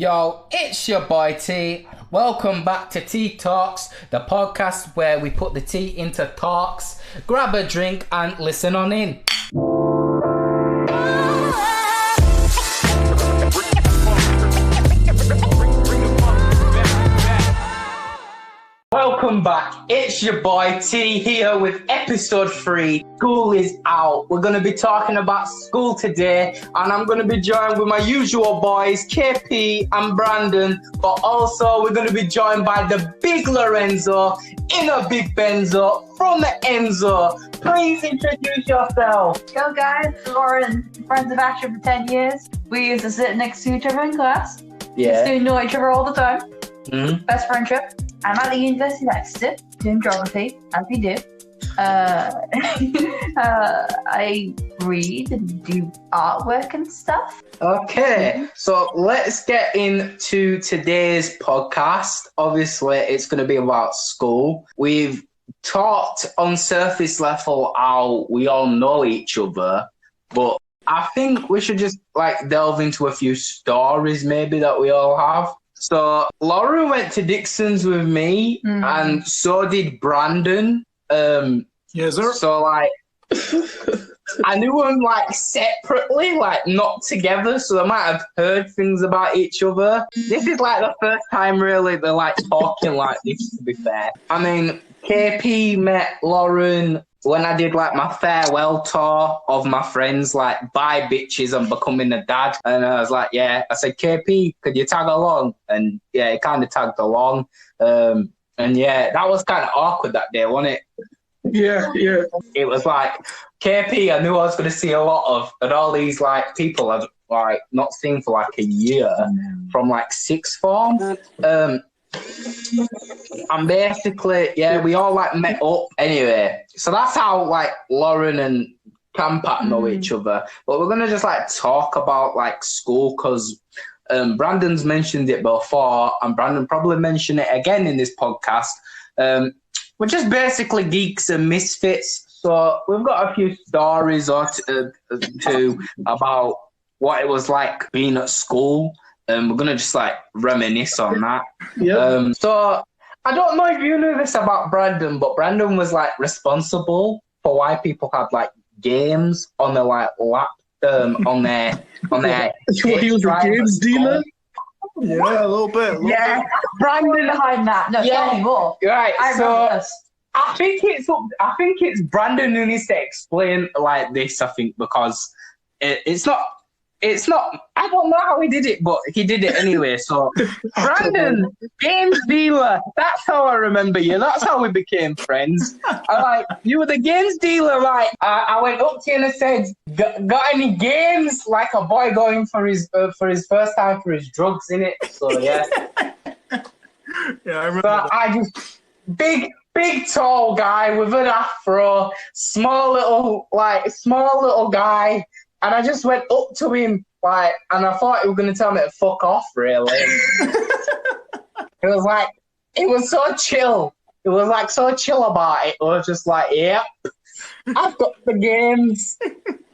Yo, it's your boy T. Welcome back to Tea Talks, the podcast where we put the tea into talks. Grab a drink and listen on in. Welcome back. It's your boy T here with episode 3. School is out. We're going to be talking about school today, and I'm going to be joined with my usual boys, KP and Brandon, but also we're going to be joined by the big Lorenzo in a big Benzo from the Enzo. Please introduce yourself. Yo guys, Lauren, friends of action for 10 years. We used to sit next to each other in class. Yeah. Just to know each other all the time. Mm-hmm. Best friendship. I'm at the University of Exeter doing geography, as we do. I read and do artwork and stuff. Okay, so let's get into today's podcast. Obviously, it's going to be about school. We've talked on surface level how we all know each other, but I think we should just delve into a few stories maybe that we all have. So Lauren went to Dixon's with me, and so did Brandon. Yes, sir. So I knew them separately, not together. So they might have heard things about each other. This is the first time really they're talking like this. To be fair, I mean KP met Lauren when I did my farewell tour of my friends, bye bitches, I'm becoming a dad. And I was yeah, I said, KP, could you tag along? And yeah, he kind of tagged along. And yeah, that was kind of awkward that day, wasn't it? Yeah. It was KP, I knew I was going to see a lot of, and all these people I've not seen for a year from sixth form. And basically, yeah, we all met up anyway. So that's how Lauren and Campat know each other. But we're gonna just talk about school because Brandon's mentioned it before, and Brandon probably mentioned it again in this podcast. We're just basically geeks and misfits. So we've got a few stories or two about what it was like being at school. We're going to just reminisce on that. Yep. So I don't know if you knew this about Brandon, but Brandon was responsible for why people had games on their lap, on their He was a games dealer? Yeah, a little bit. Yeah, Brandon behind that. No, tell me more. Right. I remember this. I think it's Brandon who needs to explain this. I think because it's not. I don't know how he did it, but he did it anyway. So, Brandon, games dealer. That's how I remember you. That's how we became friends. You were the games dealer. I went up to you and I said, "Got any games?" Like a boy going for his first time for his drugs, innit? So yeah. Yeah, I remember. So I just big tall guy with an afro, small little guy. And I just went up to him, and I thought he was going to tell me to fuck off, really. It was so chill. It was so chill about it. It was just yep, I've got the games.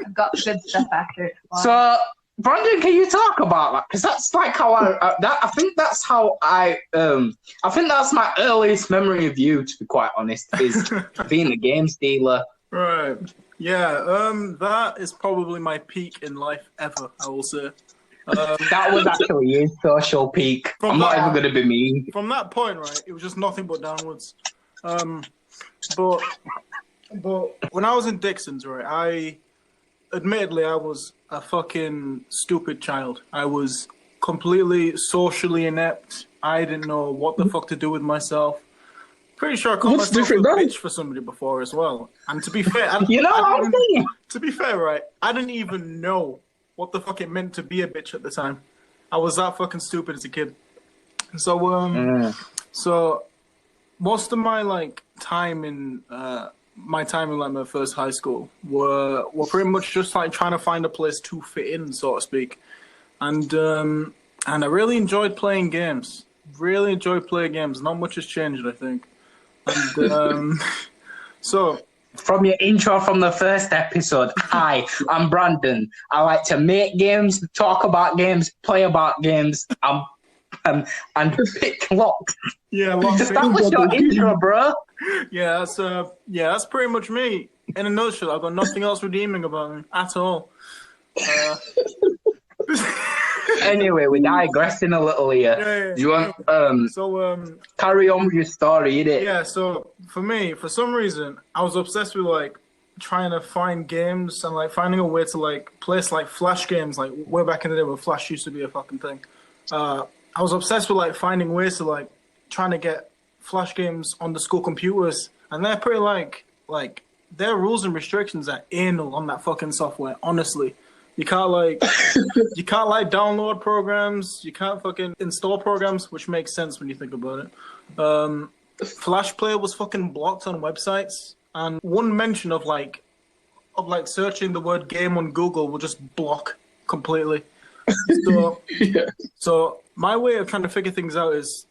I've got the good stuff after it. Wow. So, Brandon, can you talk about that? Because that's how I think that's how I think that's my earliest memory of you, to be quite honest, is being a games dealer. Right. Yeah, that is probably my peak in life ever, I will say. That was actually his social peak. I'm not even going to be mean. From that point, right, it was just nothing but downwards. But when I was in Dixon's, right, admittedly, I was a fucking stupid child. I was completely socially inept. I didn't know what the fuck to do with myself. Pretty sure I called myself a bitch for somebody before as well. And to be fair, to be fair, right, I didn't even know what the fuck it meant to be a bitch at the time. I was that fucking stupid as a kid. So so most of my time in my first high school were pretty much just trying to find a place to fit in, so to speak. And I really enjoyed playing games. Not much has changed, I think. And so from your intro from the first episode, hi, I'm Brandon. I like to make games, talk about games, play about games. I'm and pick locks. Yeah, lock That was your intro, bro. Yeah, that's pretty much me. In a nutshell, I've got nothing else redeeming about me at all. Anyway, we're digressing a little here. Yeah. Do you want carry on with your story, innit? Yeah, so for me, for some reason, I was obsessed with like trying to find games and like finding a way to like place like Flash games, like way back in the day when Flash used to be a fucking thing. I was obsessed with like finding ways to like trying to get Flash games on the school computers, and they're pretty like their rules and restrictions are anal on that fucking software. Honestly, you can't like download programs, you can't fucking install programs, which makes sense when you think about it. Flash Player was fucking blocked on websites, and one mention of searching the word game on Google will just block completely. So, so my way of trying to figure things out is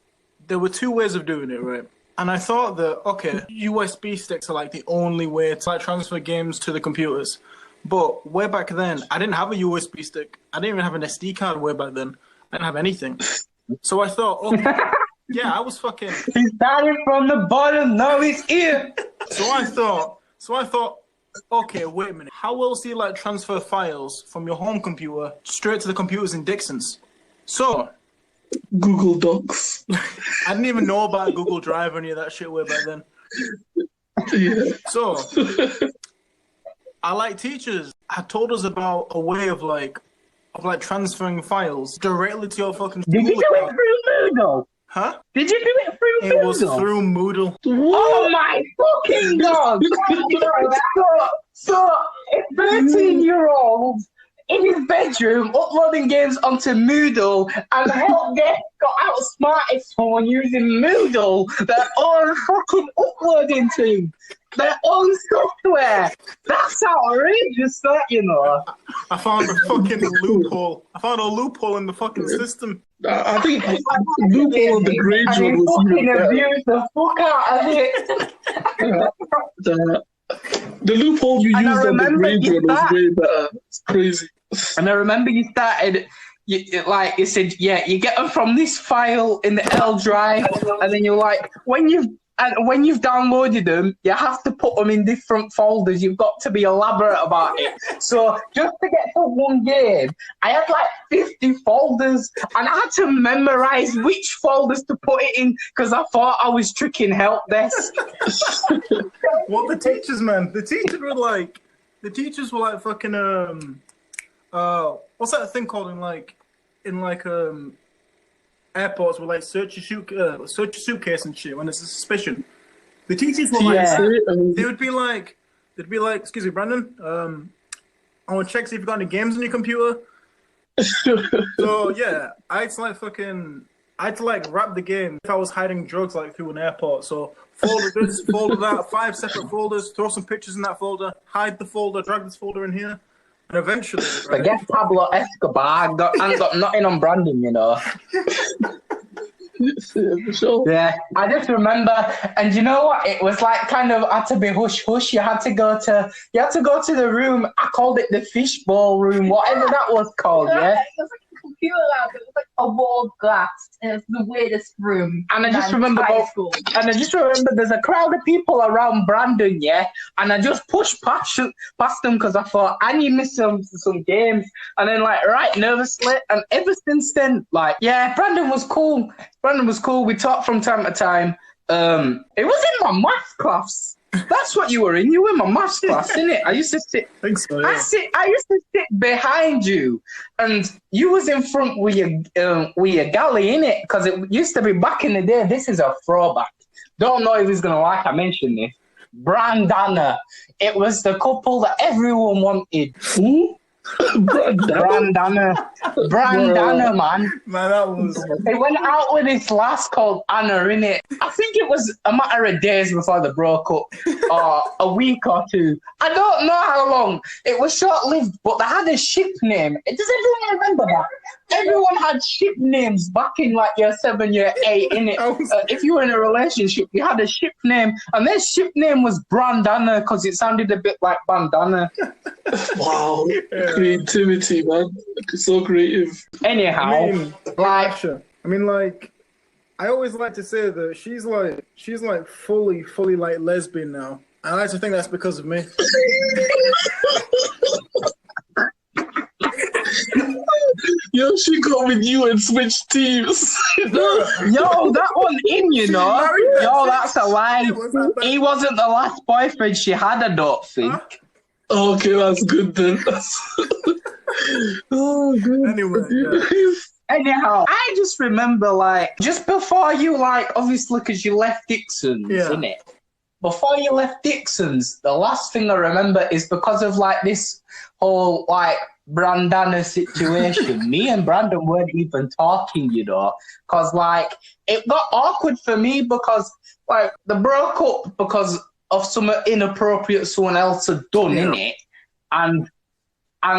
there were two ways of doing it, right? And I thought that, okay, USB sticks are like the only way to like transfer games to the computers. But way back then, I didn't have a USB stick. I didn't even have an SD card way back then. I didn't have anything. So I thought, okay, yeah, I was fucking... He started from the bottom, now he's here. So I thought, okay, wait a minute. How else do you like transfer files from your home computer straight to the computers in Dixon's? So... Google Docs. I didn't even know about Google Drive or any of that shit way back then. Yeah. So, our teachers had told us about a way of transferring files directly to your fucking school. Did you do it through Moodle? Huh? Did you do it through Moodle? It was through Moodle. Oh my fucking god! so a 13-year-old in his bedroom uploading games onto Moodle, and the help desk got outsmarted someone using Moodle, their own fucking uploading team, their own software. That's outrageous, that, you know. I found a fucking loophole. I found a loophole in the fucking system. I think the loophole of the grade one was fucking even abused the fuck out of it. The loophole you And I used on the remember grade you one was way better. It's crazy. And I remember you started, you said, yeah, you get them from this file in the L drive, and then you're like, when you've downloaded them, you have to put them in different folders. You've got to be elaborate about it. So just to get to one game, I had 50 folders, and I had to memorize which folders to put it in because I thought I was tricking help desk. Well, the teachers, man, the teachers were fucking what's that thing called in airports where search your suitcase and shit when there's a suspicion. The teachers were they'd be like, excuse me, Brandon, I want to check see if you've got any games on your computer. So yeah, I had to wrap the game if I was hiding drugs through an airport. So folder this, folder that, 5 separate folders, throw some pictures in that folder, hide the folder, drag this folder in here. And eventually, right? Forget Pablo Escobar. I got nothing on Brandon, you know. Yeah, I just remember, and you know what? It was had to be hush hush. You had to go to the room. I called it the fishbowl room, whatever that was called. Yeah. It was like a computer lab. It was like a walled glass, and it's the weirdest room. And I just remember, there's a crowd of people around Brandon, yeah, and I just pushed past them because I thought I need miss some games, and then right nervously, and ever since then, yeah, Brandon was cool. We talked from time to time. It was in my maths class. That's what you were in. You were in my maths class, innit? I used to sit. I think so, yeah. I used to sit behind you, and you was in front with your galley, innit? Because it used to be back in the day. This is a throwback. Don't know if he's gonna like I mentioned this. Brandana. It was the couple that everyone wanted. Who? Brandana, man. Man, that was... They went out with this lass called Anna, innit? I think it was a matter of days before they broke up, or a week or two. I don't know how long. It was short-lived, but they had a ship name. Does everyone remember that? Everyone had ship names back in year 7, year 8, innit? If you were in a relationship, you had a ship name, and their ship name was Brandana because it sounded a bit like bandana. Wow. Creativity, man. So creative. Anyhow, I mean, like, I always like to say that she's like fully like lesbian now. I like to think that's because of me. Yo, she got with you and switched teams. Yo, that one in, you know. Yo, that's a lie. He wasn't the last boyfriend she had, I don't think. Huh? Okay, that's good then. Oh, good. Anyway, yeah. Anyhow, I just remember, like, just before you, like, obviously, because you left Dixon's, innit? Before you left Dixon's, the last thing I remember is because of, like, this whole, like, Brandana situation. Me and Brandon weren't even talking, you know, because, like, it got awkward for me because, like, they broke up because of some inappropriate someone else had done, innit? And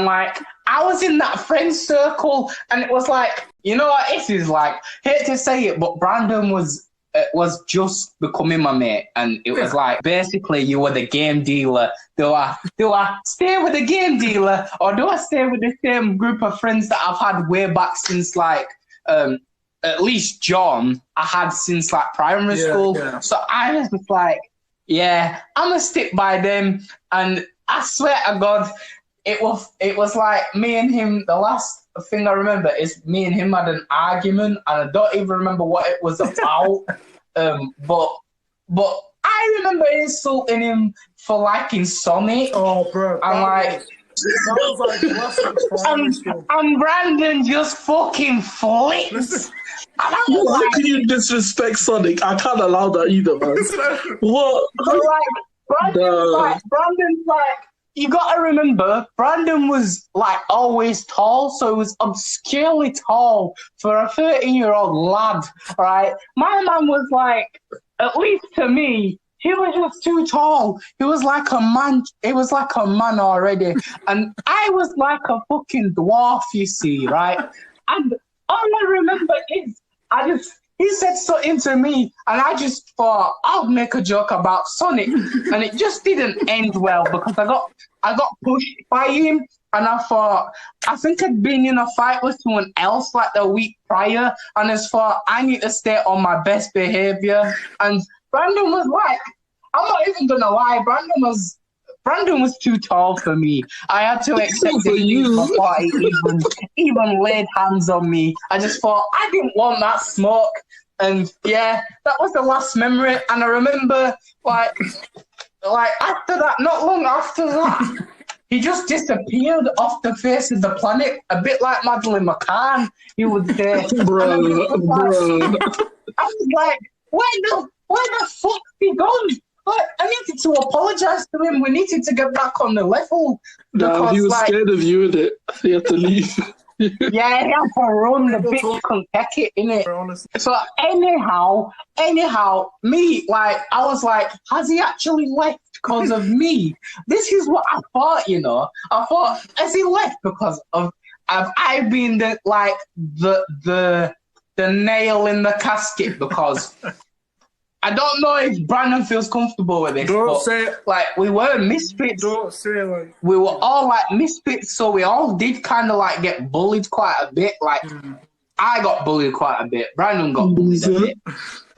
like, I was in that friend circle, and it was like, you know what, it is like, hate to say it, but Brandon was just becoming my mate, and it was like, basically, you were the game dealer. Do I stay with the game dealer, or do I stay with the same group of friends that I've had way back since, like, at least John, I had since, like, primary school. Yeah. So I was just like, yeah, I'm going to stick by them, and I swear to God, it was like me and him, the last thing I remember is me and him had an argument, and I don't even remember what it was about. But I remember insulting him for liking Sonic. Oh, bro. And like, and Brandon just fucking flips. How can you disrespect Sonic? I can't allow that either, man. What? So like, Brandon's like, you gotta remember, Brandon was like always tall, so he was obscurely tall for a 13-year-old lad, right? My man was like, at least to me, he was just too tall. He was like a man. He was like a man already, and I was like a fucking dwarf, you see, right? And all I remember is he said something to me, and I just thought I'll make a joke about Sonic, and it just didn't end well because I got pushed by him, and I thought, I think I'd been in a fight with someone else like the week prior, and I thought I need to stay on my best behavior. And Brandon was like, I'm not even gonna lie, Brandon was too tall for me. I had to accept it before he even laid hands on me. I just thought, I didn't want that smoke. And yeah, that was the last memory. And I remember, like after that, not long after that, he just disappeared off the face of the planet, a bit like Madeleine McCann, you would say. Bro. I was like, where the fuck he gone? Like, I needed to apologize to him. We needed to get back on the level. Because, he was scared of you, innit? He had to leave. Yeah, he had to run. The bitch couldn't take it, innit? So anyhow, me, like, I was like, has he actually left because of me? This is what I thought, you know. I thought, has he left because of, have I been the nail in the casket? Because I don't know if Brandon feels comfortable with this. Don't say it. Like, we were misfits. Don't say it like. We were all like misfits, so we all did kind of like get bullied quite a bit. Like, I got bullied quite a bit. Brandon got bullied a bit.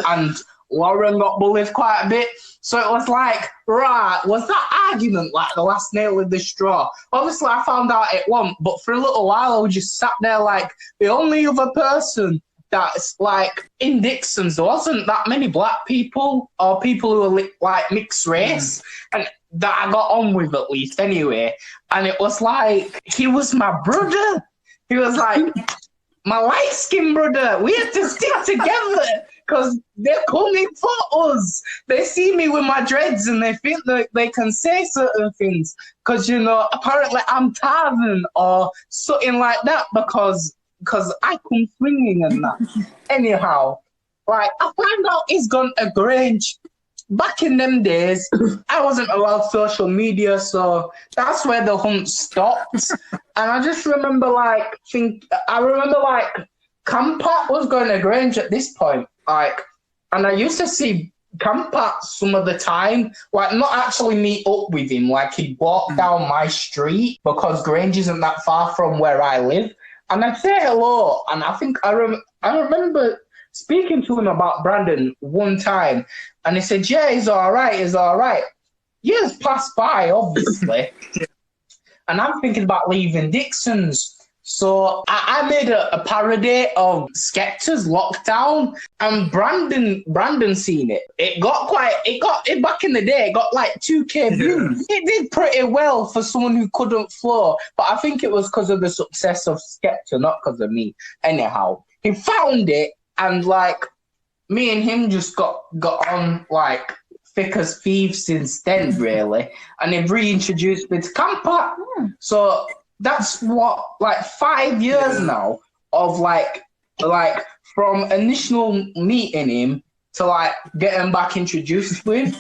And Lauren got bullied quite a bit. So it was like, right, was that argument like the last nail in the straw? Obviously, I found out it wasn't, but for a little while, I was just sat there like the only other person that's like in Dixon's, there wasn't that many black people or people who were like mixed race, and that I got on with at least anyway. And it was like, he was my brother. He was like my light skinned brother. We had to stick together because they're coming for us. They see me with my dreads and they think that they can say certain things because, you know, apparently I'm Tarzan or something like that because I come swinging and that. Anyhow, like, I found out he's gone to Grange. Back in them days, I wasn't allowed social media, so that's where the hunt stopped. And I just remember, like, Campat was going to Grange at this point, like, and I used to see Campat some of the time, like, not actually meet up with him, like, he'd walk down my street because Grange isn't that far from where I live. And I'd say hello, and I think I I remember speaking to him about Brandon one time, and he said, "Yeah, he's all right. He's all right." Years passed by, obviously, and I'm thinking about leaving Dixon's. So I made a parody of Skepta's Lockdown, and Brandon seen it. It got back in the day. It got like 2K views. It did pretty well for someone who couldn't flow, but I think it was because of the success of Skepta, not because of me. Anyhow, he found it, and like me and him just got on like thick as thieves since then, really. And they've reintroduced me to Camper. So that's what, like 5 years now of like from initial meeting him to like getting back introduced to him.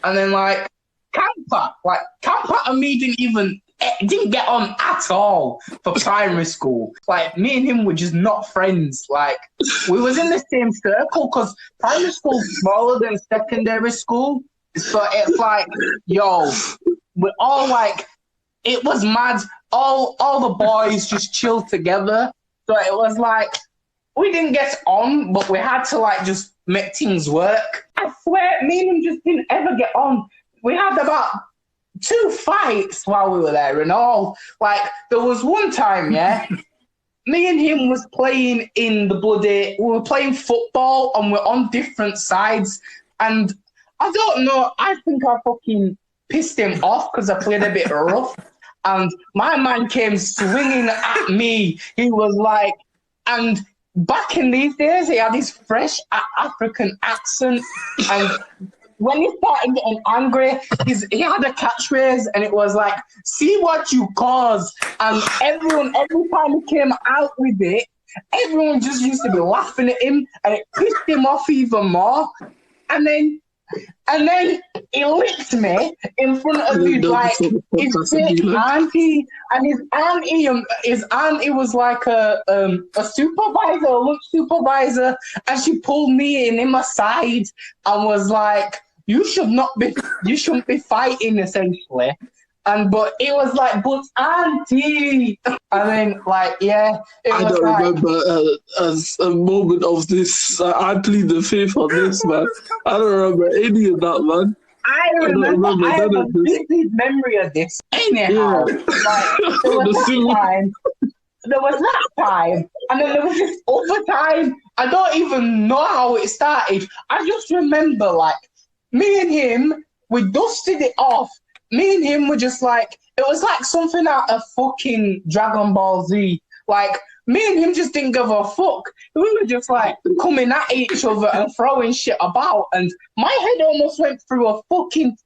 And then like Camper and me didn't get on at all for primary school. Like me and him were just not friends. Like we was in the same circle because primary school's smaller than secondary school. So it's like, yo, we're all like, it was mad. All the boys just chilled together. So it was like, we didn't get on, but we had to like just make things work. I swear, me and him just didn't ever get on. We had about 2 fights while we were there and all. Like, there was one time, me and him was playing we were playing football and we're on different sides. And I don't know, I think I fucking pissed him off because I played a bit rough. And my man came swinging at me. He was like, and back in these days, he had his fresh African accent. And when he started getting angry, he had a catchphrase, and it was like, "See what you cause." And every time he came out with it, everyone just used to be laughing at him, and it pissed him off even more. And then he licked me in front of his fake auntie, and his auntie was like a supervisor, a lunch supervisor, and she pulled me and him aside and was like, you shouldn't be fighting, essentially. But it was like, but auntie. And then, like, it I was don't remember as a moment of this. I plead the fifth on this, man. I don't remember any of that, man. I have a vivid memory of this. Anyhow, like, there was that time, and then there was this other time. I don't even know how it started. I just remember, like, me and him, we dusted it off. Me and him were just like, it was like something out of fucking Dragon Ball Z. Like, me and him just didn't give a fuck. We were just like coming at each other and throwing shit about. And my head almost went through a fucking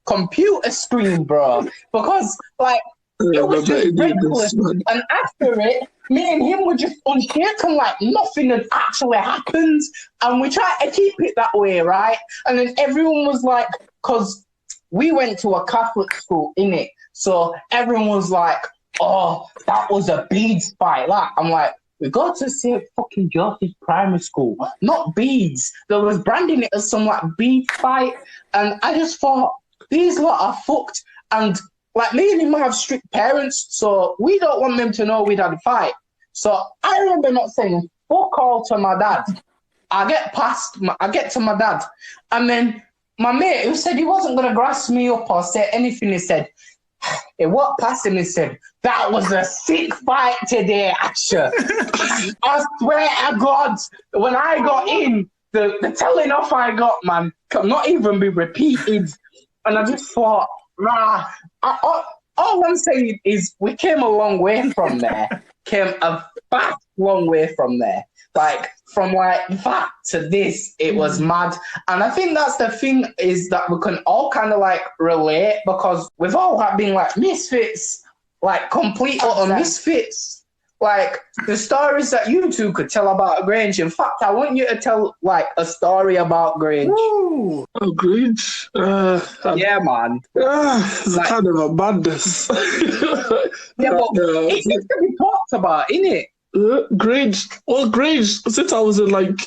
computer screen, bro. Because, like, it was just reckless. And after it, me and him were just unshaken, like nothing had actually happened. And we tried to keep it that way, right? And then everyone was like, because we went to a Catholic school, innit? So everyone was like, oh, that was a beads fight. Like, I'm like, we got to St. fucking Joseph's primary school, not beads. There was branding it as some like beads fight. And I just thought, these lot are fucked. And like, me and him have strict parents, so we don't want them to know we'd had a fight. So I remember not saying fuck all to my dad. I get to my dad. And then my mate, who said he wasn't going to grass me up or say anything, he said, he walked past him and said, that was a sick fight today, Asher. I swear to God, when I got in, the telling off I got, man, could not even be repeated. And I just thought, all I'm saying is we came a long way from there. Came a fast long way from there. Like, from like that to this, it was mad. And I think that's the thing, is that we can all kind of like relate, because we've all been like misfits, like complete utter misfits. Like, the stories that you two could tell about Grange. In fact, I want you to tell like a story about Grange. Ooh, Grange. Yeah, man. It's like, kind of a madness. Yeah, but it needs to be talked about, innit? Grange, since I was in like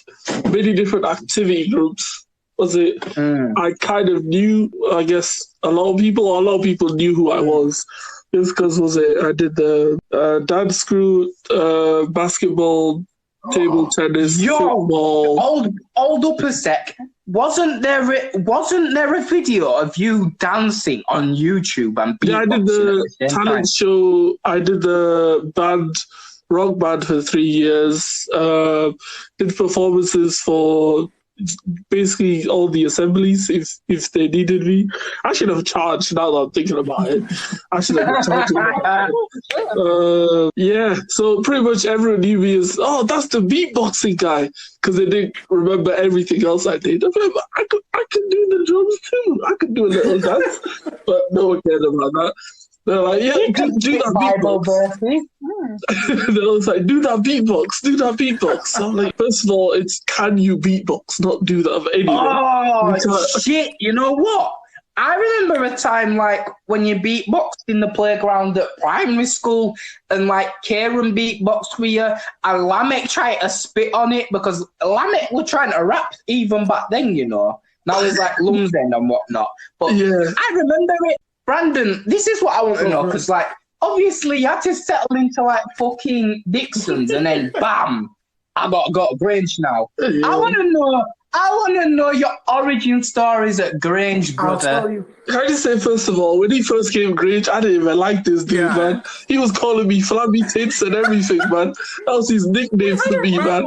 many different activity groups, I kind of knew, I guess, a lot of people knew who I was. It's because I did the dance crew, basketball, table tennis, Yo, football. hold up a sec. Wasn't there a video of you dancing on YouTube and beatboxing Yeah, I did at the the same talent time? show. I did the rock band for 3 years. Did performances for basically all the assemblies if they needed me. I should have charged now that I'm thinking about it. I should have been charging. Yeah, so pretty much everyone knew me as, oh, that's the beatboxing guy, because they didn't remember everything else I did. I remember I could do the drums too. I could do a little dance, but no one cared about that. They're like, yeah, do that beatbox. Then I was like, do that beatbox. So I'm like, first of all, it's can you beatbox, not do that. Anyway. Oh, shit. You know what? I remember a time like when you beatboxed in the playground at primary school and like Kieran beatboxed with you and Lamek tried to spit on it because Lamek was trying to rap even back then, you know. Now he's like Lumsden and whatnot. But yeah. I remember it. Brandon, this is what I want to know, because, like, obviously you had to settle into, like, fucking Dixon's and then, bam, I got Grange now. Yeah. I want to know your origin stories at Grange, brother. I'll tell you. Can I just say, first of all, when he first came Grange, I didn't even like this dude, man. He was calling me flabby tits and everything, man. That was his nickname for me, man.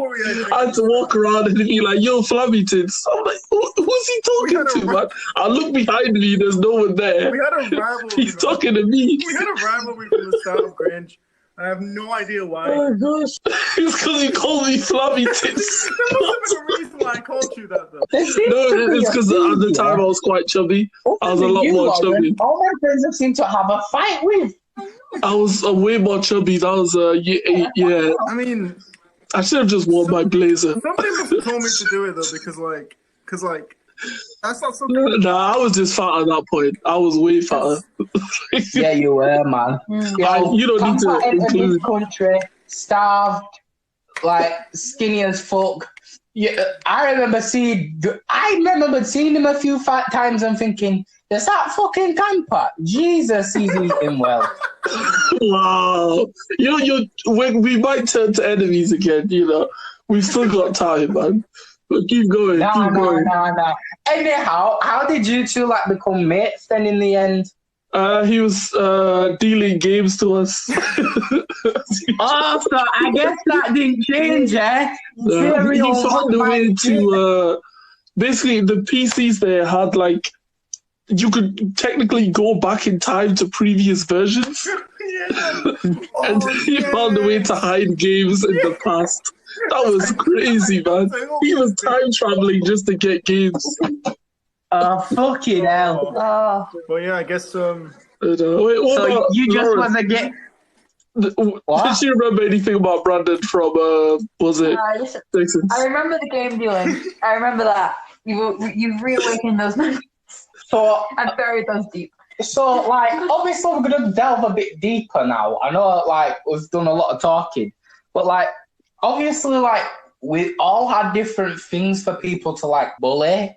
I had to walk around and be like, yo, flabby tits. I'm like, who's he talking to, man? I look behind me, there's no one there. We had a rivalry. He's talking to me. We had a rivalry from the start of Grange. I have no idea why. Oh, gosh. It's because you called me flabby tits. There must have been a reason why I called you that, though. No, it's because at the time I was quite chubby. I was a lot more chubby. All my friends have seemed to have a fight with. I was way more chubby. That was, yeah. I mean, I should have just worn my blazer. Some people told me to do it, though, because, that's not something. Nah, I was just fat at that point. I was way fatter. Yeah, you were, man. You don't need to include. This country, starved, like skinny as fuck. Yeah, I remember seeing him a few times and thinking, "Is that fucking camper? Jesus, he's eating well." Wow, when we might turn to enemies again, you know, we've still got time, man. But keep going. No. Anyhow, how did you two like become mates then in the end? He was dealing games to us. Oh, so I guess that didn't change, eh? He found a way to basically the PCs there had like you could technically go back in time to previous versions. And he found a way to hide games in the past. That was crazy, man. He was time traveling just to get games. Oh, fucking hell. Well, yeah, I guess. Wait, so you just Lauren, want to get. What? Did you remember anything about Brandon from, was it Texas? I remember the game dealing. I remember that. You've reawakened those memories. So I buried those deep. So, like, obviously we're going to delve a bit deeper now. I know, like, we've done a lot of talking. But, like, obviously, like, we all had different things for people to, like, bully.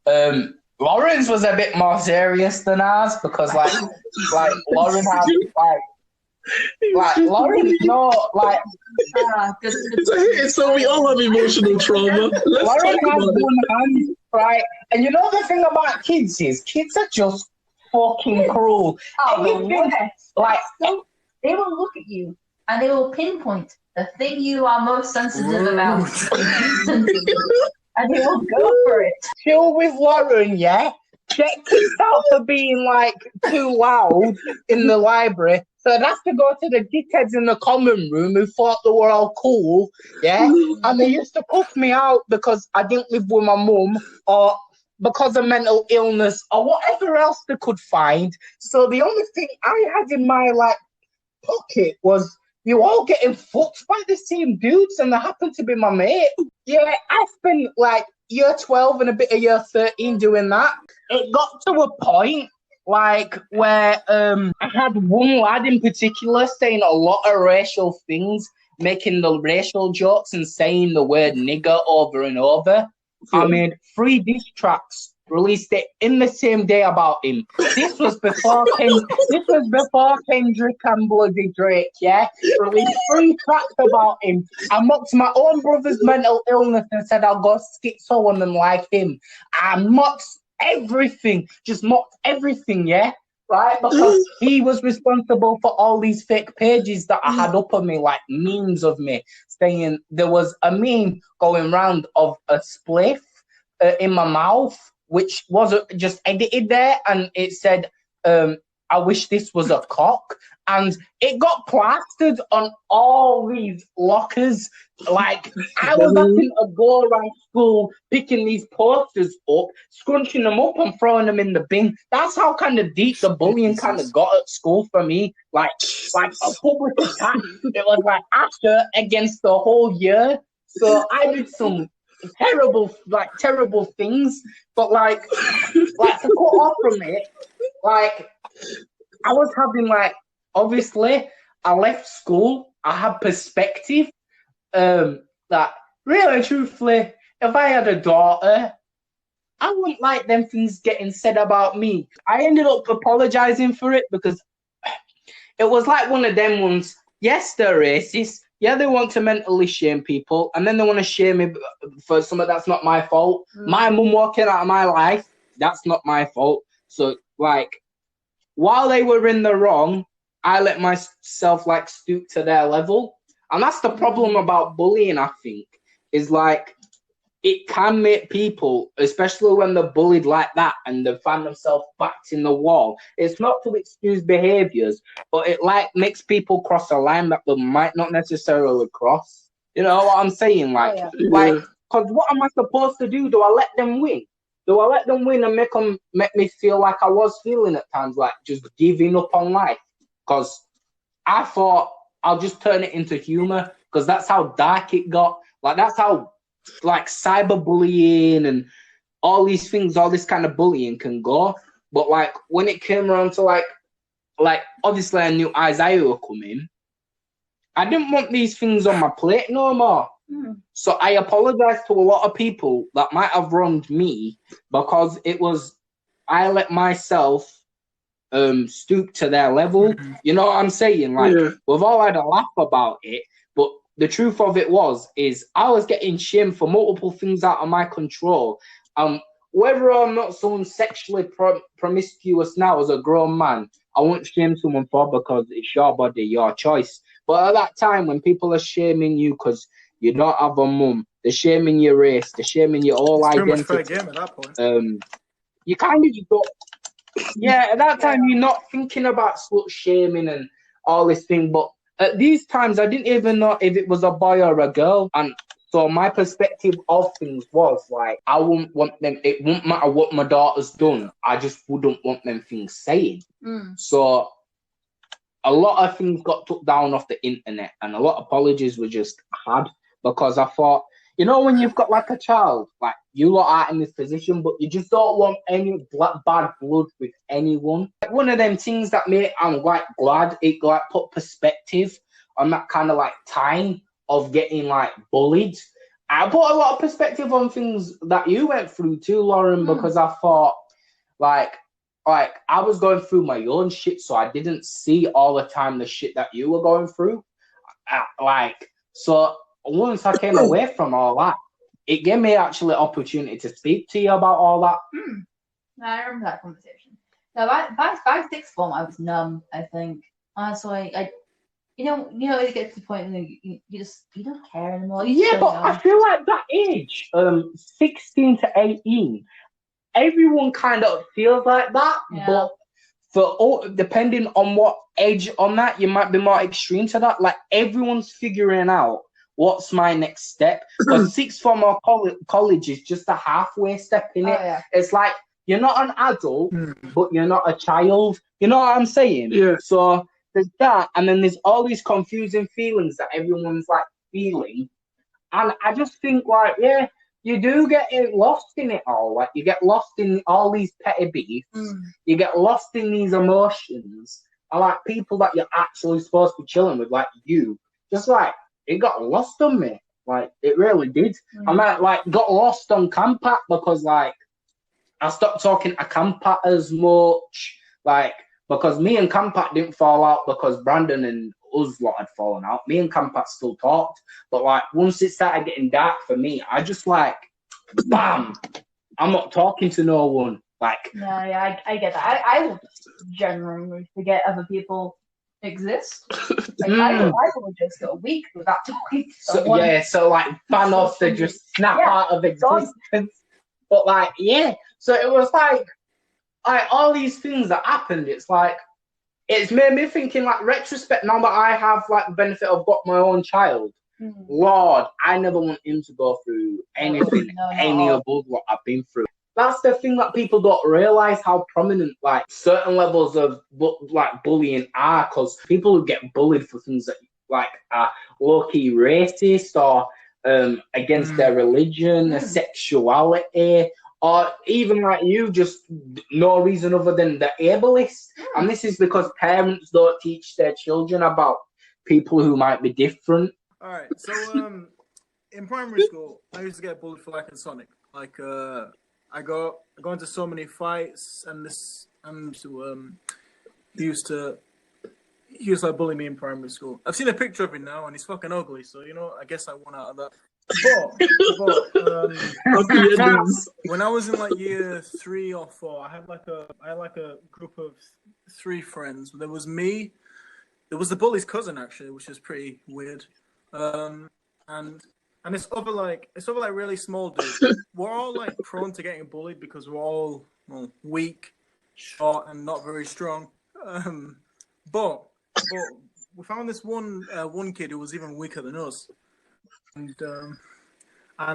Lauren's was a bit more serious than ours because, like Lauren had, Lauren, so we all have emotional trauma. Lauren has one hand, right? And you know the thing about kids is kids are just fucking cruel. They will look at you and they will pinpoint the thing you are most sensitive about. And they will go for it. Chill with Lauren, yeah? Check kids out for being, like, too loud in the library. So I'd have to go to the dickheads in the common room who thought they were all cool, yeah? And they used to cuff me out because I didn't live with my mum or because of mental illness or whatever else they could find. So the only thing I had in my, like, pocket was you all getting fucked by the same dudes and they happened to be my mate. Yeah, I spent like year 12 and a bit of year 13 doing that. It got to a point like where I had one lad in particular saying a lot of racial things, making the racial jokes and saying the word nigger over and over. I made 3 diss tracks released it in the same day about him. This was before Kendrick and Bloody Drake, yeah? Released 3 tracks about him. I mocked my own brother's mental illness and said I'll go schizo on them like him. I mocked everything, just mocked everything, yeah? Right? Because he was responsible for all these fake pages that I had up on me, like memes of me, saying there was a meme going round of a spliff in my mouth, which wasn't just edited there, and it said, I wish this was a cock. And it got plastered on all these lockers. Like, I was having to go around school picking these posters up, scrunching them up and throwing them in the bin. That's how kind of deep the bullying kind of got at school for me. Like a public attack. It was like after against the whole year. So I did some terrible things. But like to cut off from it, like, I was having like, obviously, I left school. I had perspective. That really, truthfully, if I had a daughter, I wouldn't like them things getting said about me. I ended up apologizing for it because it was like one of them ones. Yes, they're racist. Yeah, they want to mentally shame people, and then they want to shame me for something that's not my fault. My mum walking out of my life, that's not my fault. So, like, while they were in the wrong, I let myself like stoop to their level. And that's the problem about bullying, I think, is like it can make people, especially when they're bullied like that and they find themselves backed in the wall. It's not to excuse behaviors, but it like makes people cross a line that they might not necessarily cross. You know what I'm saying? Like, because what am I supposed to do? Do I let them win? Do I let them win and make me feel like I was feeling at times, like just giving up on life? Because I thought I'll just turn it into humor, because that's how dark it got. Like, that's how, like, cyberbullying and all these things, all this kind of bullying can go. But, like, when it came around to, like, obviously I knew Isaiah were coming. I didn't want these things on my plate no more. So I apologized to a lot of people that might have wronged me, because I let myself stoop to their level. You know what I'm saying? Like, we've all had a laugh about it, but the truth of it is I was getting shamed for multiple things out of my control. Whether or not someone's sexually promiscuous now as a grown man, I won't shame someone for, because it's your body, your choice. But at that time, when people are shaming you because you don't have a mum, they're shaming your race, they're shaming your whole identity. Too much fair game at that point. You kind of just don't. Yeah, at that time, you're not thinking about slut shaming and all this thing. But at these times, I didn't even know if it was a boy or a girl. And so my perspective of things was like, I wouldn't want them, it wouldn't matter what my daughter's done. I just wouldn't want them things saying. So a lot of things got took down off the internet, and a lot of apologies were just had, because I thought, you know, when you've got like a child, like you lot are in this position, but you just don't want any bad blood with anyone. Like, one of them things that I'm like glad it like put perspective on that kind of like time of getting like bullied. I put a lot of perspective on things that you went through too, Lauren, because I thought like I was going through my own shit, so I didn't see all the time the shit that you were going through. So once I came away from all that, it gave me actually opportunity to speak to you about all that. I remember that conversation. No, by sixth form, I was numb, I think. Honestly, you know, it gets to the point where you don't care anymore. I feel like that age, 16 to 18, everyone kind of feels like that, but depending on what age on that, you might be more extreme to that. Like, everyone's figuring out what's my next step. Because sixth form or college is just a halfway step in it. It's like you're not an adult, but you're not a child. You know what I'm saying? Yeah. So there's that, and then there's all these confusing feelings that everyone's like feeling. And I just think like, you do get lost in it all. Like, you get lost in all these petty beefs. You get lost in these emotions. And like people that you're actually supposed to be chilling with, like you, just like, it got lost on me. Like, it really did. I mean, like, got lost on Campat because, like, I stopped talking to Campat as much, like, because me and Campat didn't fall out because Brandon and us lot had fallen out. Me and Campat still talked, but like once it started getting dark for me, I just like, bam, I'm not talking to no one. Like, yeah, I get that. I will generally forget other people exist. Like, I will just go a week without talking to someone. So like fan off to just snap out of existence. But like, so it was like all these things that happened. It's like it's made me thinking like retrospect. Now that I have like the benefit of got my own child, Lord, I never want him to go through anything, any above what I've been through. That's the thing that people don't realize how prominent like certain levels of like bullying are, because people who get bullied for things that like are low-key racist or against their religion, their sexuality, or even like you, just no reason other than the ableist. And this is because parents don't teach their children about people who might be different. All right, so in primary school, I used to get bullied for liking Sonic. Like I got into so many fights, and he used to like bully me in primary school. I've seen a picture of him now, and he's fucking ugly. So I guess I won out of that. But when I was in like year 3 or 4, I had like a group of 3 friends. There was me. There was the bully's cousin actually, which is pretty weird. And it's over like really small dudes. We're all like prone to getting bullied because we're all weak, short, and not very strong. But we found this one kid who was even weaker than us. And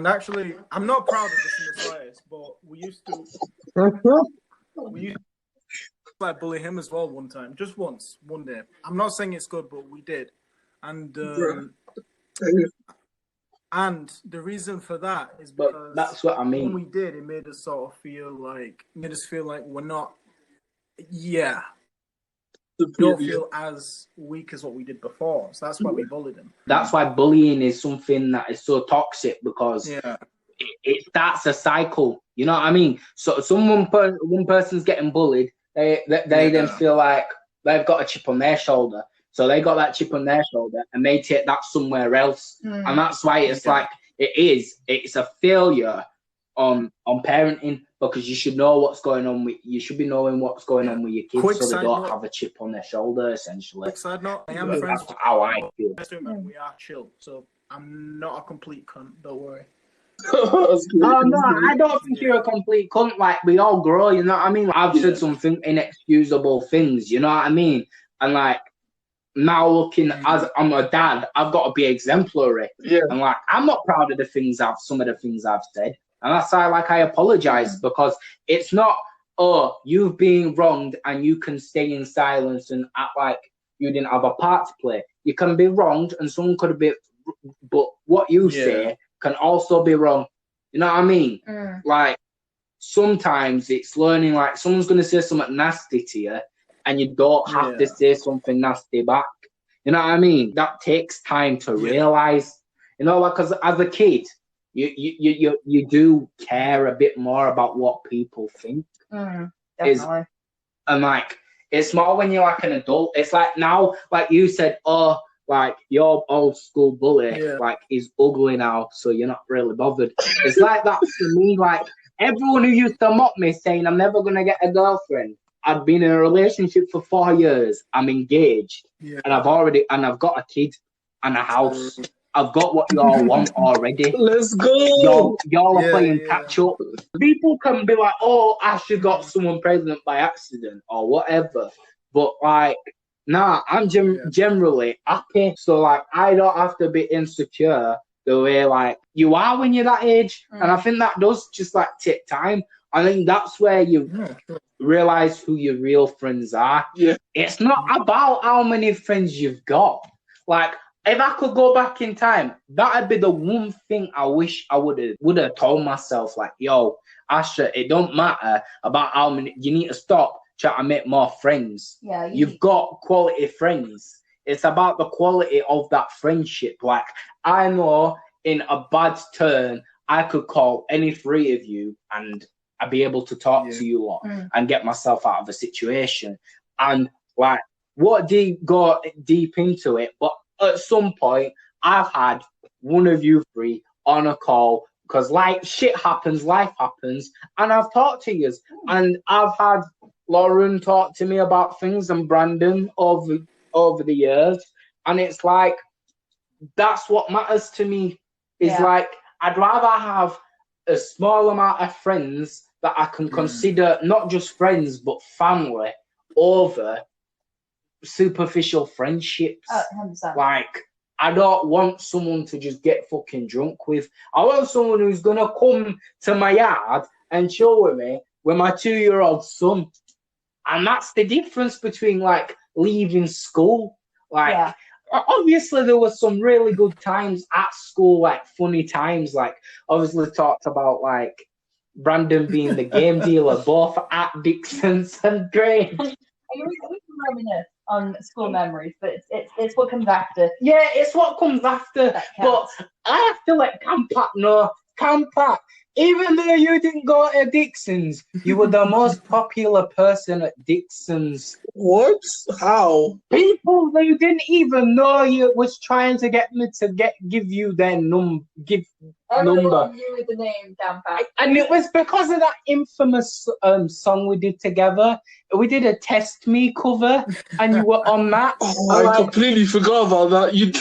actually, I'm not proud of this in the slightest, but we used to like bully him as well one time, just one day. I'm not saying it's good, but we did. And the reason for that is because that's what I mean. When we did, it made us sort of feel like we're not. We don't feel as weak as what we did before, so that's why we bullied him. That's why bullying is something that is so toxic, because it starts a cycle. You know what I mean? So one person's getting bullied, they then feel like they've got a chip on their shoulder. So they got that chip on their shoulder and they take that somewhere else. And that's why it's like it's a failure on parenting, because you should know what's going on you should be knowing what's going on with your kids, so they don't have a chip on their shoulder, essentially. Quick side note, I am friends with how I feel. We are chill, so I'm not a complete cunt, don't worry. No, I don't think you're a complete cunt. Like, we all grow, you know what I mean? I've said something inexcusable things, you know what I mean? And like, now looking as I'm a dad, I've got to be exemplary. And like, I'm not proud of some of the things I've said. And that's why I apologize, because it's not, you've been wronged and you can stay in silence and act like you didn't have a part to play. You can be wronged and someone could be, but what you say can also be wrong. You know what I mean? Like, sometimes it's learning, like, someone's going to say something nasty to you and you don't have to say something nasty back. You know what I mean? That takes time to realize. You know, like, because as a kid, you do care a bit more about what people think. Definitely. And like, it's more when you're like an adult. It's like now, like you said, like your old school bully, like, is ugly now, so you're not really bothered. It's like that for me. Like, everyone who used to mock me saying I'm never gonna get a girlfriend. I've been in a relationship for 4 years. I'm engaged, and I've got a kid and a house. I've got what y'all want already. Let's go. Y'all are playing catch up. People can be like, "Oh, Asher got someone pregnant by accident" or whatever. But like, nah, I'm generally happy. So like, I don't have to be insecure the way like you are when you're that age. And I think that does just like take time. I think that's where you realize who your real friends are. It's not about how many friends you've got. Like, if I could go back in time, that'd be the one thing I wish I would have told myself. Like, yo, Asher, it don't matter about how many. You need to stop trying to make more friends. You've got quality friends. It's about the quality of that friendship. Like, I know in a bad turn, I could call any 3 of you and I'd be able to talk to you lot and get myself out of a situation. And like, what did go deep into it? But at some point, I've had one of you three on a call because like shit happens, life happens, and I've talked to you, and I've had Lauren talk to me about things and Brandon over the years, and it's like that's what matters to me. Is like I'd rather have a small amount of friends that I can consider not just friends but family over superficial friendships. 100%. Like, I don't want someone to just get fucking drunk with. I want someone who's gonna come to my yard and chill with me with my 2-year-old son. And that's the difference between like leaving school. Like, obviously there was some really good times at school, like funny times. Like, obviously talked about like Brandon being the game dealer, both at Dixon's and Grange. We can reminisce on school memories, but it's what comes after. Yeah, it's what comes after. But I have to let Campat know. Campat, even though you didn't go to Dixon's, you were the most popular person at Dixon's. What? How? People who didn't even know you was trying to get me to give you their number. Everyone knew the name Campat. And it was because of that infamous song we did together. We did a Test Me cover, and you were on that. Oh, I completely forgot about that. You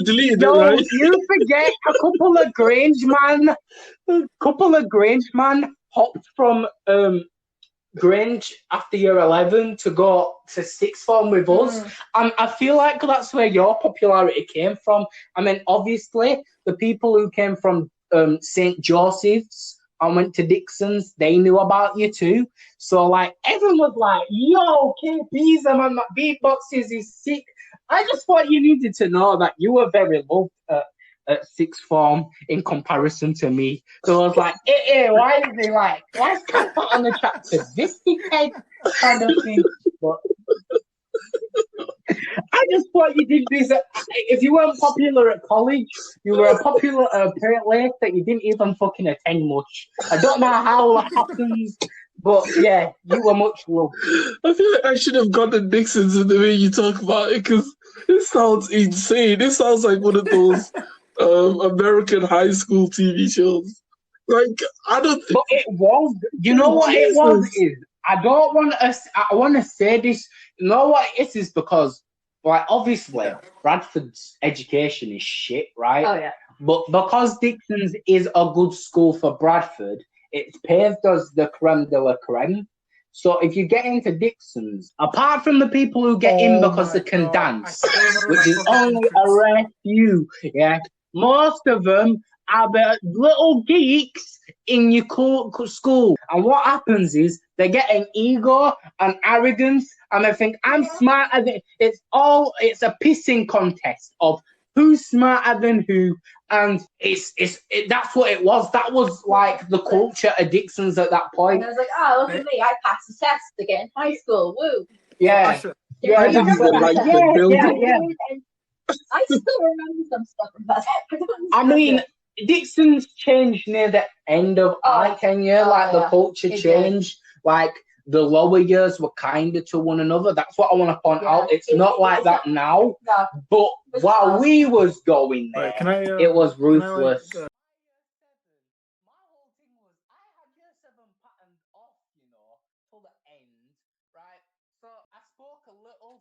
deleted it, right? You forget a couple of Grange man hopped from Grange after year 11 to go to sixth form with us. And I feel like that's where your popularity came from. I mean, obviously, the people who came from St. Joseph's and went to Dixon's, they knew about you too. So, like, everyone was like, yo, KP's man, that beatboxes is sick. I just thought you needed to know that you were very loved at sixth form in comparison to me. So I was like, why is Campat on the track to this dickhead kind of thing? But I just thought you did this. If you weren't popular at college, you were popular at a place that you didn't even fucking attend much. I don't know how that happens, but yeah, you were much loved. I feel like I should have gotten Dixon's in the way you talk about it, because it sounds insane. It sounds like one of those American high school TV shows. Like, I don't think... But it was. You know what it was? I want to say this. You know what it is? Because, like, obviously, Bradford's education is shit, right? Oh, yeah. But because Dixon's is a good school for Bradford, it's paved as the creme de la creme. So if you get into Dixon's, apart from the people who get in because they can dance, which is only a rare few, most of them are the little geeks in your school. And what happens is they get an ego and arrogance, and they think I'm smarter than. It's a pissing contest of who's smarter than who, and that's what it was. That was like the culture of Dixon's at that point. And I was like, oh, look at me, I passed the test to get in high school. Woo! Yeah. Yeah. I still remember some stuff about that. I mean, Dixon's changed near the end of our tenure. The culture changed. Like, the lower years were kinder to one another. That's what I want to point out. It's not like that now. No. But while we was going there, it was ruthless.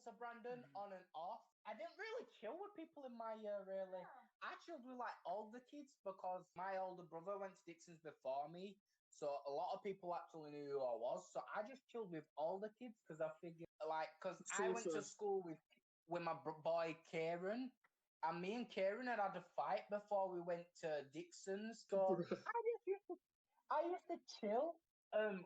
To Brandon on and off. I didn't really chill with people in my year, really. I chilled with like older kids because my older brother went to Dixon's before me, so a lot of people actually knew who I was. So I just chilled with older kids because I figured, because I went to school with my boy Kieran, and me and Kieran had a fight before we went to Dixon's. So I used to chill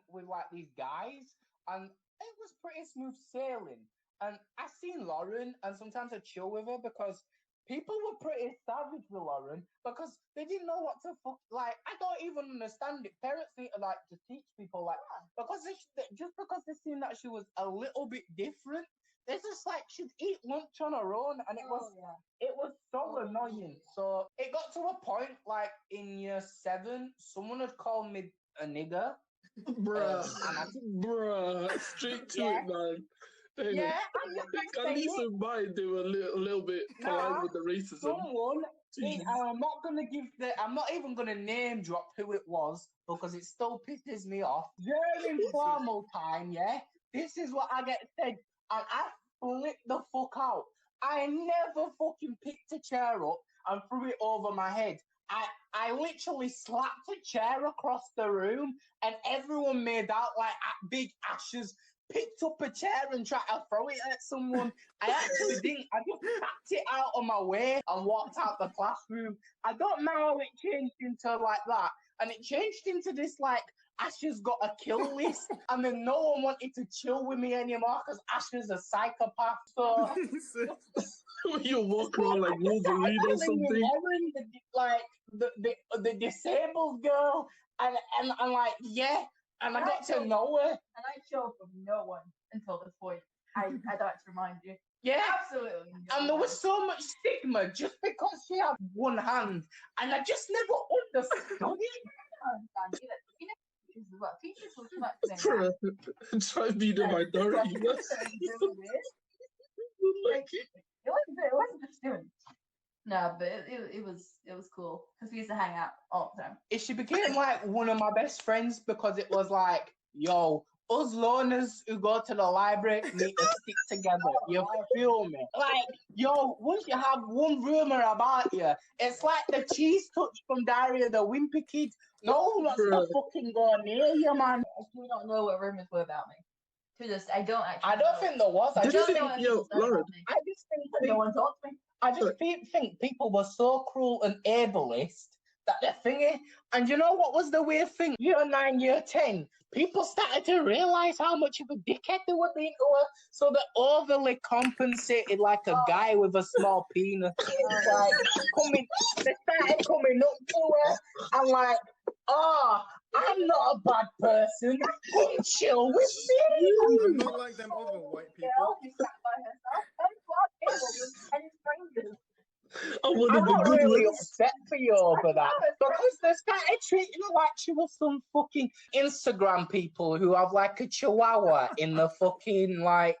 with like these guys, and it was pretty smooth sailing. And I seen Lauren, and sometimes I chill with her because people were pretty savage with Lauren because they didn't know what to fuck. Like, I don't even understand it. Parents need to like to teach people, like, because just because they seen that she was a little bit different, it's just like she'd eat lunch on her own, and it was so annoying. So it got to a point like in year 7, someone had called me a nigger. Bruh, straight to it, man. Yeah, I think at least in mine they were a little bit polite with the racism. Someone, I'm not gonna I'm not even gonna name drop who it was because it still pisses me off. During formal time, yeah, this is what I get said, and I flip the fuck out. I never fucking picked a chair up and threw it over my head. I literally slapped a chair across the room, and everyone made out like big ashes. Picked up a chair and tried to throw it at someone. I actually didn't. I just packed it out of my way and walked out the classroom. I don't know how it changed into like that. And it changed into this like Asher's got a kill list. And then no one wanted to chill with me anymore because Asher's a psychopath. So you walk around like Wolverine or something. Lauren, like the disabled girl. And I'm like, yeah. And I got to know her. And I showed from no one until this point. I'd like to remind you. Yeah. Absolutely. And there was so much stigma just because she had one hand. And I just never understood it. I don't understand either. Teachers will come up to me. Try to be the minority. It wasn't just students. No, but it was cool because we used to hang out all the time. She became like one of my best friends because it was like, yo, us loners who go to the library need to stick together. You feel me? Like, yo, once you have one rumor about you, it's like the cheese touch from Diary of the Wimpy Kid. No one wants to fucking go near you, man. I do not know what rumors were about me. I don't actually. I don't think there was. I just think no one talked to me. I just think people were so cruel and ableist that they're thingy. And you know what was the weird thing? Year 9, year 10, people started to realise how much of a dickhead they were being to her, so they overly compensated like a guy with a small penis. They started coming up to her and like, oh, I'm not a bad person. Come chill with me. I'm not like them other white people. She sat by herself and strangers. I'm not really upset for you over that because they started treating her like she was some fucking Instagram people who have like a chihuahua in the fucking like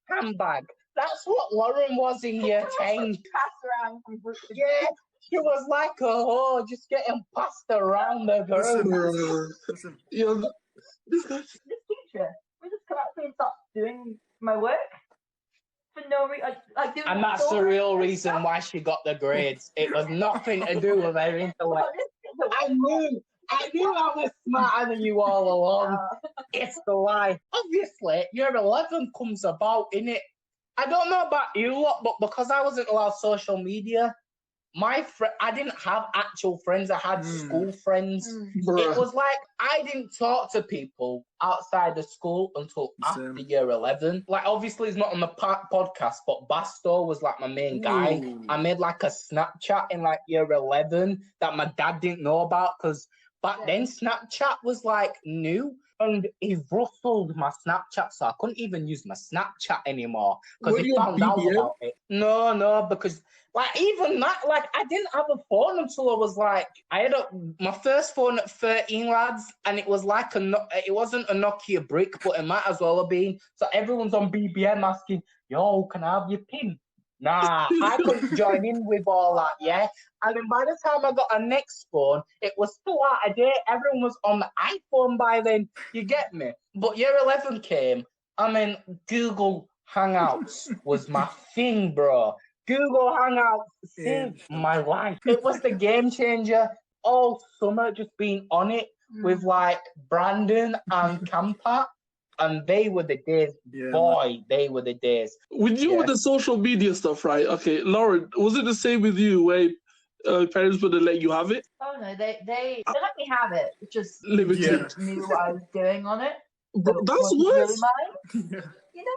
handbag. That's what Lauren was in year 10. Passed around from group to yeah, she was like a whore just getting passed around the girl. Listen. This teacher, we just come out and start doing my work. For no reason, and that's the real reason why she got the grades. It was nothing to do with her intellect. I knew I was smarter than you all along. It's the lie. Obviously, year 11 comes about, innit? I don't know about you lot, but because I wasn't allowed social media, I didn't have actual friends. I had school friends. It was like I didn't talk to people outside of school until after year 11. Like, obviously, it's not on the podcast, but Basto was like my main guy. I made like a Snapchat in like year 11 that my dad didn't know about because back then Snapchat was like new. And he rustled my Snapchat, so I couldn't even use my Snapchat anymore because he found out about it. No, because like even that, like I didn't have a phone until I was like, I had my first phone at 13, lads, and it was like it wasn't a Nokia brick, but it might as well have been. So everyone's on BBM asking, yo, can I have your PIN? Nah, I couldn't join in with all that, yeah? And then by the time I got a next phone, it was still out of date. Everyone was on the iPhone by then, you get me? But year 11 came, Google Hangouts was my thing, bro. Google Hangouts saved my life. It was the game changer. All summer just being on it with like Brandon and Campa. And they were the days, they were the days. With you with the social media stuff, right? Okay, Lauren, was it the same with you where parents wouldn't let you have it? Oh no, they let me have it. It just limited. Knew what I was doing on it. But that's worse. Really mine. You know?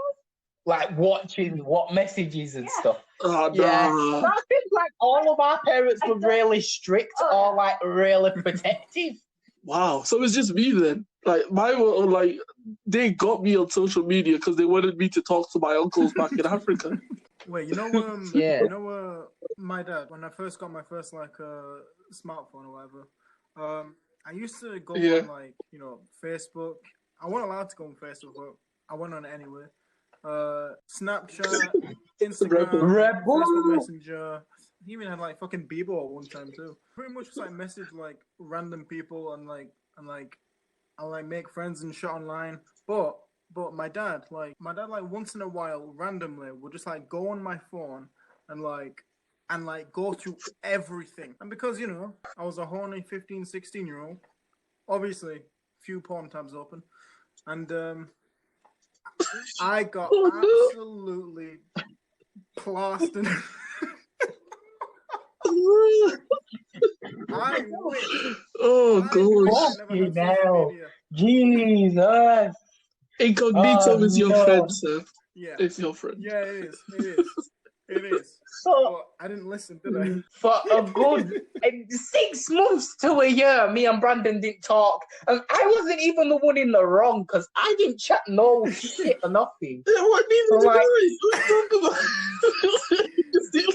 Like watching what messages and stuff. Oh, yeah. Nah. I think like all of our parents were really strict or like really protective. Wow, so it's just me then. Like mine were like they got me on social media because they wanted me to talk to my uncles back in Africa. Wait, you know, my dad, when I first got my first like smartphone or whatever, I used to go on like, you know, Facebook. I wasn't allowed to go on Facebook, but I went on it anyway. Snapchat, Instagram, Facebook Messenger. He even had like fucking Bebo at one time too. Pretty much just like message like random people and make friends and shit online. But my dad like once in a while randomly would just like go on my phone and go through everything. And because, you know, I was a horny 15, 16-year-old, obviously few porn tabs open, and I got absolutely plastered. I wish. Oh, God. Jesus. Incognito is your friend, sir. Yeah. It's your friend. Yeah, it is. It is. But I didn't listen, did I? For a good 6 months to a year, me and Brandon didn't talk. And I wasn't even the one in the wrong because I didn't chat no shit or nothing. What So, like,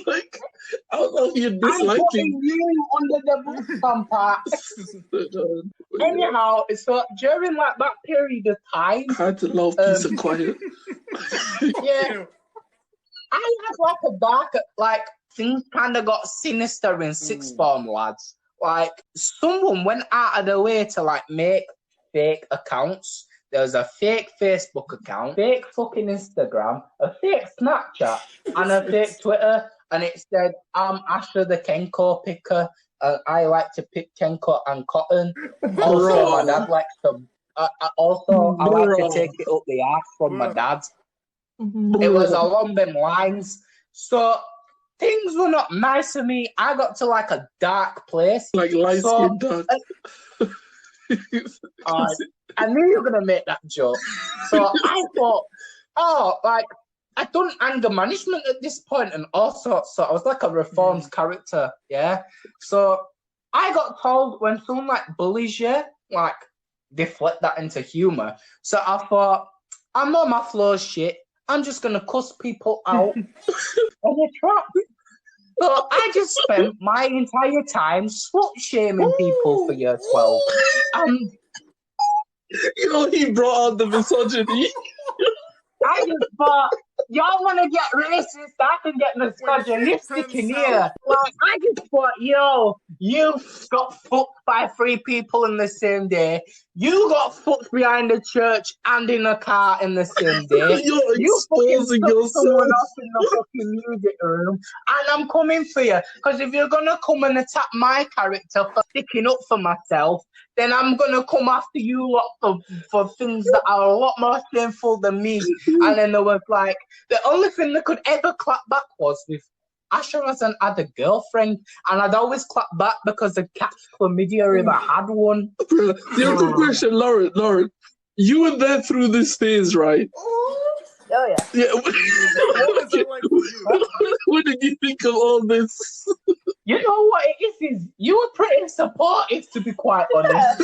like, I don't know if you I'm dislike putting you under the bus, Pampa. Anyhow, so during like that period of time, I had to love peace and quiet. Yeah. I had like a dark, like, things kind of got sinister in sixth form, lads. Like, someone went out of their way to, like, make fake accounts. There was a fake Facebook account, fake fucking Instagram, a fake Snapchat, and a fake Twitter. And it said, I'm Asher the Kenko picker. I like to pick Kenko and cotton. Also, my dad likes to... I like to take it up the arse from my dad. It was along them lines. So things were not nice for me. I got to like a dark place. Like light skin dark. I knew you were going to make that joke. So I thought, I'd done anger management at this point and all sorts. So I was like a reformed character, yeah? So I got told when someone like bullies you, like deflect that into humor. So I thought, I know my flow's shit. I'm just going to cuss people out on a trap. So I just spent my entire time slut-shaming people for year 12. You know, he brought out the misogyny. I just thought, y'all want to get racist, I can get misogynistic in here. Like, I just thought, you got fucked by 3 people in the same day. You got fucked behind a church and in a car in the same day. You exposing yourself. Someone else in the fucking music room. And I'm coming for you. Because if you're going to come and attack my character for sticking up for myself, then I'm going to come after you lot for things that are a lot more shameful than me. And then there was like, the only thing that could ever clap back was with Asher hasn't had a girlfriend, and I'd always clap back because I'd catch chlamydia if I had one. There's a question, Lauren. You were there through this phase, right? Oh yeah. Yeah. What was it like for you? What did you think of all this? You know what it is you were pretty supportive, to be quite honest.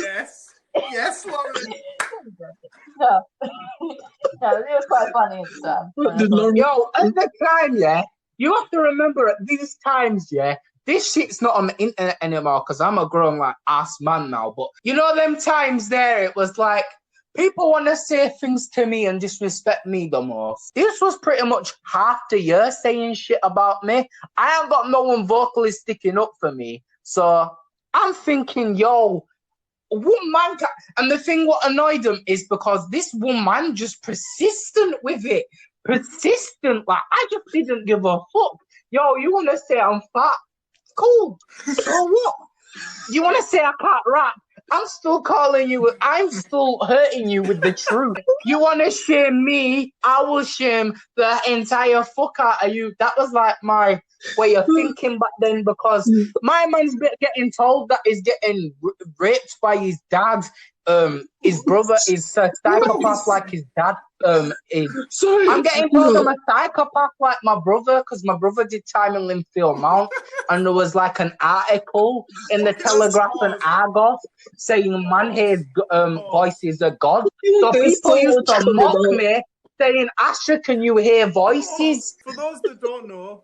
Yes, Lauren. No, it was quite funny and stuff. Yo, at the time, yeah, you have to remember at these times, yeah, this shit's not on the internet anymore because I'm a grown like ass man now. But you know them times there, it was like people want to say things to me and disrespect me the most. This was pretty much half the year saying shit about me. I ain't got no one vocally sticking up for me. So I'm thinking, yo, one man and the thing what annoyed them is because this one man just persistent with it. Persistent. Like, I just didn't give a fuck. Yo, you want to say I'm fat? Cool. So what? You want to say I can't rap? I'm still calling you. I'm still hurting you with the truth. You want to shame me? I will shame the entire fuck out of you. That was like my way of thinking back then because my man's getting told that he's getting raped by his dad. His brother is a psychopath like his dad. I'm getting told I'm a psychopath like my brother because my brother did time in Linfield Mount, and there was like an article in the Telegraph and Argos saying man hears voices of God. So people used to mock me, saying, Asher, can you hear voices? For those that don't know,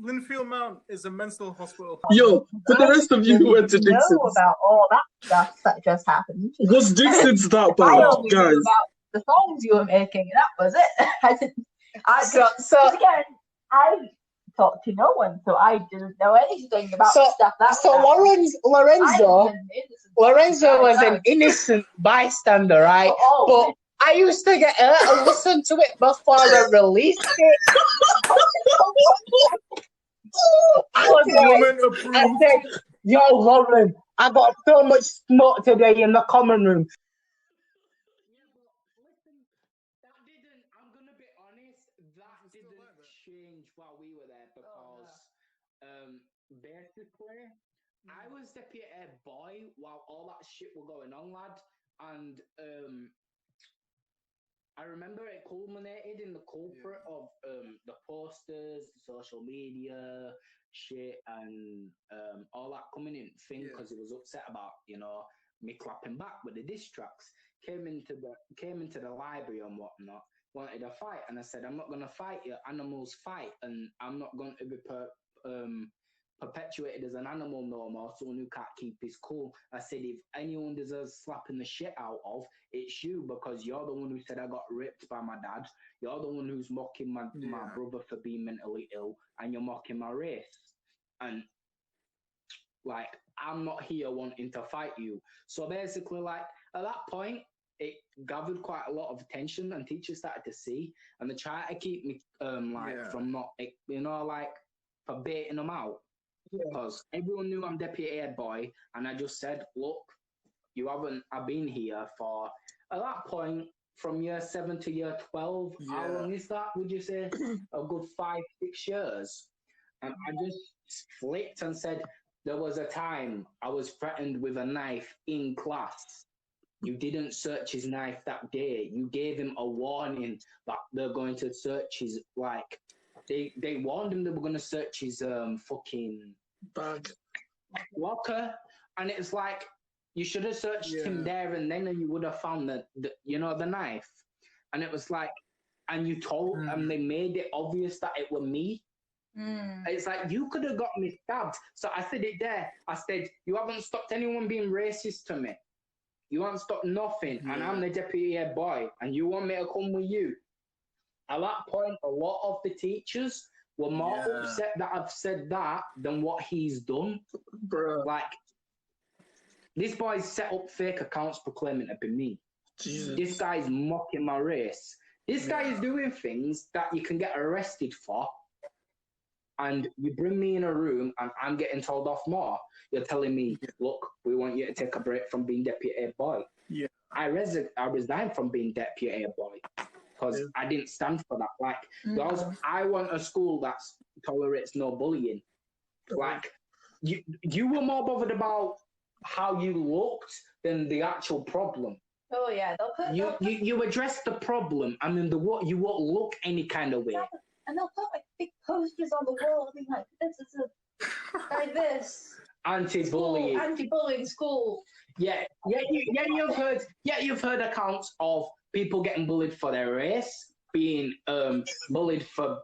Linfield Mount is a mental hospital. Yo, for the rest of you who went to know Dixon's, about all that stuff that just happened. was Dixon's that I bad, only knew guys? about the songs you were making, and that was it. I didn't. So Again, I talked to no one, so I didn't know anything about So- stuff that. so Lorenzo was an innocent bystander, right? But I used to get hurt and listen to it before I released it. I was Moment like, approved. I said, yo, Lauren, I got so much smoke today in the common room. I'm gonna be honest, that didn't change while we were there because basically I was deputy head boy while all that shit were going on, lad, and I remember it culminated in the culprit of the posters, the social media shit, and all that coming in thing because he was upset about me clapping back with the diss tracks. Came into the library and whatnot, wanted a fight, and I said, I'm not gonna fight you. Animals fight, and I'm not going to be perpetuated as an animal no more, someone who can't keep his cool. I said, if anyone deserves slapping the shit out of, it's you, because you're the one who said I got raped by my dad. You're the one who's mocking my brother for being mentally ill, and you're mocking my race. And like, I'm not here wanting to fight you. So basically, like, at that point, it gathered quite a lot of attention, and teachers started to see, and they tried to keep me from not, for baiting them out. Because everyone knew I'm deputy head boy, and I just said, look, I've been here for, at that point, from year 7 to year 12, how long is that, would you say? A good 5-6 years. And I just flipped and said, there was a time I was threatened with a knife in class. You didn't search his knife that day. You gave him a warning that they're going to search his, like, they warned him they were going to search his fucking Bag. locker, and it's like, you should have searched him there and then, and you would have found the knife. And it was like, and you told, and they made it obvious that it were me. It's like, you could have got me stabbed. So I said it there. I said, you haven't stopped anyone being racist to me. You haven't stopped nothing, and I'm the deputy head boy, and you want me to come with you. At that point, a lot of the teachers were more upset that I've said that than what he's done. Bro. Like, this boy's set up fake accounts proclaiming to be me. Jesus. This guy's mocking my race. This guy is doing things that you can get arrested for, and you bring me in a room and I'm getting told off more. You're telling me, look, we want you to take a break from being deputy head boy. Yeah. I resigned from being deputy head boy because I didn't stand for that. Like, because I want a school that tolerates no bullying. Like, you were more bothered about how you looked than the actual problem. Oh yeah, You address the problem, and then you won't look any kind of way. And they'll put like big posters on the wall, being like, "This is like this anti-bullying, anti-bullying school." You've heard accounts of people getting bullied for their race, being bullied for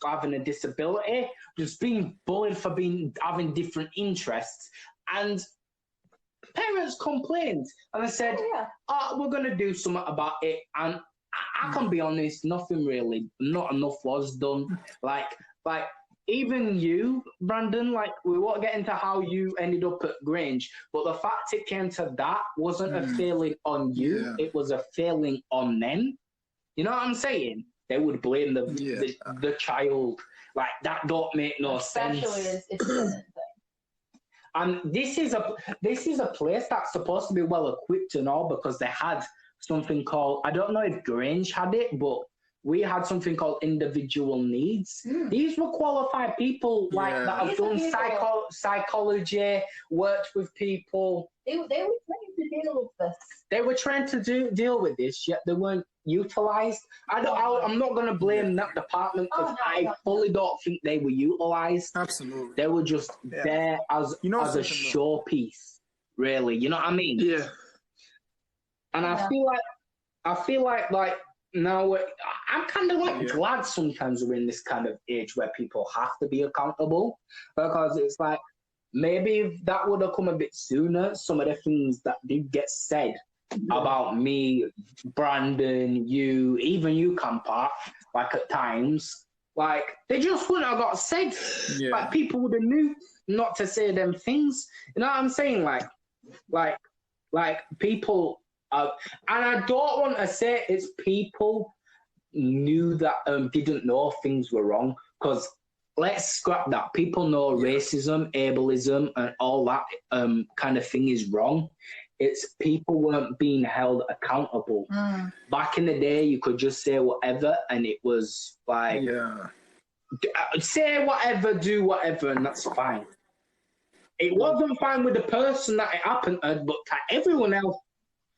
having a disability, just being bullied for having different interests, and parents complained, and they said, we're going to do something about it. And I can be honest, not enough was done. Like even you, Brandon, like, we won't get into how you ended up at Grange, but the fact it came to that wasn't a failing on you, it was a failing on them. You know what I'm saying? They would blame the child. Like, that don't make no sense. Especially it's a thing. And this is a place that's supposed to be well equipped and all, because they had something called, I don't know if Grange had it, but we had something called individual needs. These were qualified people that have done psychology, worked with people. They were trained to deal with this. They were trained to deal with this, yet they weren't utilised. I'm not going to blame that department, because I fully don't think they were utilised. Absolutely. They were just there as a showpiece, really. You know what I mean? Yeah. And I feel like now I'm kind of like glad sometimes we're in this kind of age where people have to be accountable, because it's like maybe if that would have come a bit sooner, some of the things that did get said about me, Brandon, you, even you, Campa, like at times, like they just wouldn't have got said. Yeah. Like people would have knew not to say them things. You know what I'm saying? Like people, and I don't want to say it's people knew that didn't know things were wrong, because let's scrap that. People know racism, ableism, and all that kind of thing is wrong. It's people weren't being held accountable. Back in the day, you could just say whatever, and it was like, say whatever, do whatever, and that's fine. It wasn't fine with the person that it happened to, but to everyone else,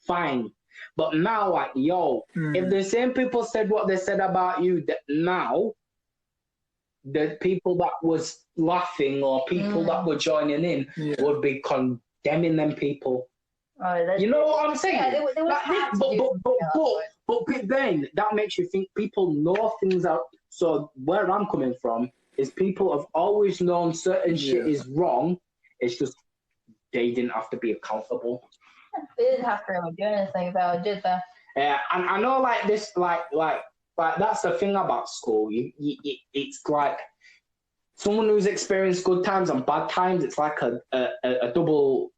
fine. But now, like, if the same people said what they said about you, that now the people that was laughing or people that were joining in would be condemning them people. Oh, you know what I'm saying? Yeah, they would have to but then that makes you think people know things out. So where I'm coming from is people have always known certain shit is wrong. It's just they didn't have to be accountable. They didn't have to really do anything about it, did they? Yeah, and I know like this, like that's the thing about school. It's like someone who's experienced good times and bad times. It's like a double.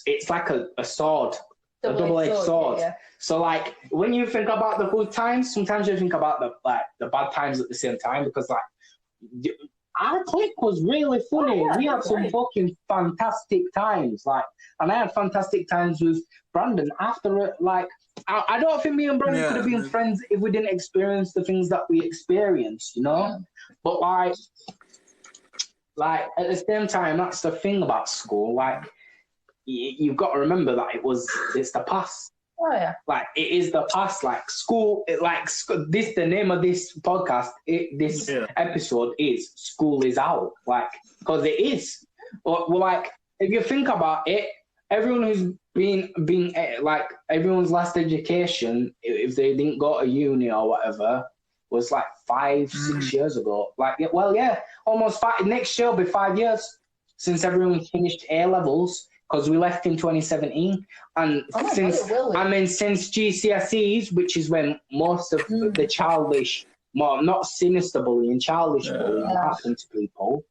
It's like a sword, a double-edged sword. Yeah. So like when you think about the good times, sometimes you think about the bad times at the same time, because like our clique was really funny. We had some fucking fantastic times. Like, and I had fantastic times with Brandon after it. Like, I don't think me and Brandon could have been friends if we didn't experience the things that we experienced, you know? But like at the same time, that's the thing about school. Like, you've got to remember that it's the past. Oh yeah. Like it is the past. Like school. This the name of this podcast. This episode is "School is Out." Like because it is. Well, like if you think about it, everyone who's been like everyone's last education, if they didn't go to uni or whatever, was like 5-6 years ago. Like almost 5. Next year will be 5 years since everyone finished A levels. Because we left in 2017, and since GCSEs, which is when most of the childish, well, not sinister bullying, childish bullying happened to people.